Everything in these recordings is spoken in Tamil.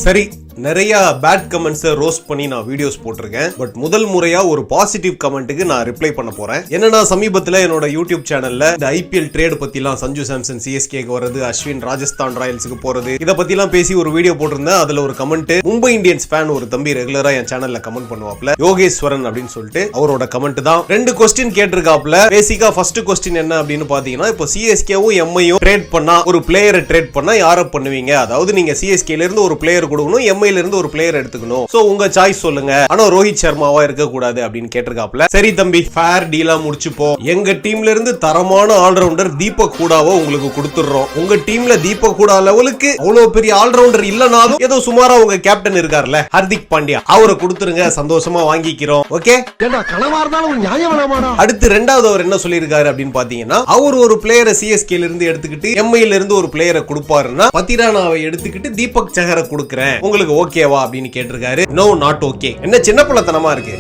சரி, நிறைய பேட் கமெண்ட்ஸ் ரோஸ்ட் பண்ணி நான் வீடியோஸ் போட்டிருக்கேன். பட் முதல் முறையா ஒரு பாசிட்டிவ் கமெண்ட்டுக்கு நான் ரிப்ளை பண்ண போறேன். என்னன்னா, சமீபத்தில் என்னோட யூடியூப் சேனல்ல இந்த ஐபிஎல் ட்ரேட் பத்திலாம், சஞ்சு சாம்சன் சிஎஸ்கேக்கு வர்றது, அஸ்வின் ராஜஸ்தான் ராயல்ஸுக்கு போறது, இதை பத்திலாம் பேசி ஒரு வீடியோ போட்டிருந்தேன். அதுல ஒரு கமெண்ட், மும்பை இந்தியன்ஸ் ஃபேன் ஒரு தம்பி ரெகுலரா என் சேனல்ல கமெண்ட் பண்ணுவாப்ல, யோகேஸ்வரன் அப்படின்னு சொல்லிட்டு, அவரோட கமெண்ட் தான். 2 கொஸ்டின் கேட்டிருக்காப்ல. பேசிக்கா ஃபர்ஸ்ட் கொஸ்டின் என்ன அப்படின்னு பாத்தீங்கன்னா, இப்போ சிஎஸ்கேவும் எம்ஐயும் ட்ரேட் பண்ணா, ஒரு பிளேயரை ட்ரேட் பண்ணா யாரை பண்ணுவீங்க? அதாவது நீங்க சிஎஸ்கேல இருந்து ஒரு பிளேயர் கொடுக்கணும், எம்ஐல இருந்து ஒரு பிளேயர் எடுத்துக்கணும். சோ உங்க சாய்ஸ் சொல்லுங்க. ஆனா ரோஹித் சர்மாவா இருக்க கூடாது அப்படின்னு கேட்டிருக்காப்ல. சரி தம்பி, ஃபேர் டீலா முடிச்சுப்போம். எங்க டீம்ல இருந்து தரமான ஆல்ரவுண்டர் தீபக் ஹூடாவை உங்களுக்கு கொடுத்துறோம். உங்க டீம்ல தீபக் ஹூடா லெவலுக்கு அவ்வளவு பெரிய ஆல்ரவுண்டர் இல்லனாலும் ஏதோ சுமாரா உங்க கேப்டன் இருக்கார்ல, ஹர்திக் பாண்டியா, அவரை கொடுத்துருங்க, சந்தோஷமா வாங்கிக்கிறோம். ஓகே, அடுத்து ரெண்டாவது அவர் என்ன சொல்லியிருக்காரு அப்படின்னு பாத்தீங்கன்னா, அவர் ஒரு பிளேயரை சிஎஸ்கேல இருந்து எடுத்துக்கிட்டு எம்ஐல இருந்து ஒரு பிளேயரை கொடுப்பாருன்னா, பத்திரானாவை எடுத்துக்கிட்டு தீபக் சஹரை கொடுக்குறேன், உங்களுக்கு ஓகேவா அப்படின்னு கேட்டிருக்காரு. No, not okay. என்ன சின்ன பிள்ளைத்தனமா இருக்கு?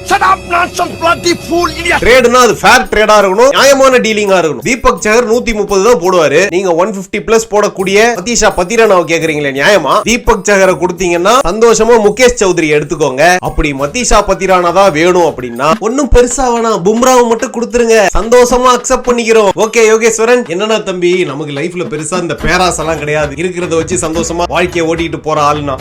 ட்ரேட்னா அது ஃபேர் ட்ரேடா இருக்கணும், நியாயமான டீலிங்கா இருக்கணும். தீபக் சஹர் 130 தான் போடுவாரு, நீங்க 150 பிளஸ் போடக்கூடிய மதீஷா பத்திரானாவை கேக்குறீங்களே, நியாயமா? தீபக் சஹரை கொடுத்தீங்கன்னா சந்தோஷமா முகேஷ் சௌத்ரி எடுத்துக்கோங்க. அப்படி மதீஷா பத்திரானா தான் வேணும் அப்படின்னா ஒன்னும் பெருசா வேணாம், பும்ராவை மட்டும் கொடுத்துருங்க, சந்தோஷமா அக்செப்ட் பண்ணிக்கிறோம். ஓகே யோகேஸ்வரன், என்னன்னா தம்பி, நமக்கு லைஃப்ல பெருசா இந்த பேராஸ் எல்லாம் கிடையாது, இருக்கிறத வச்சு சந்தோஷமா வாழ்க்கையை ஓட்டிட்டு போற ஆளுனா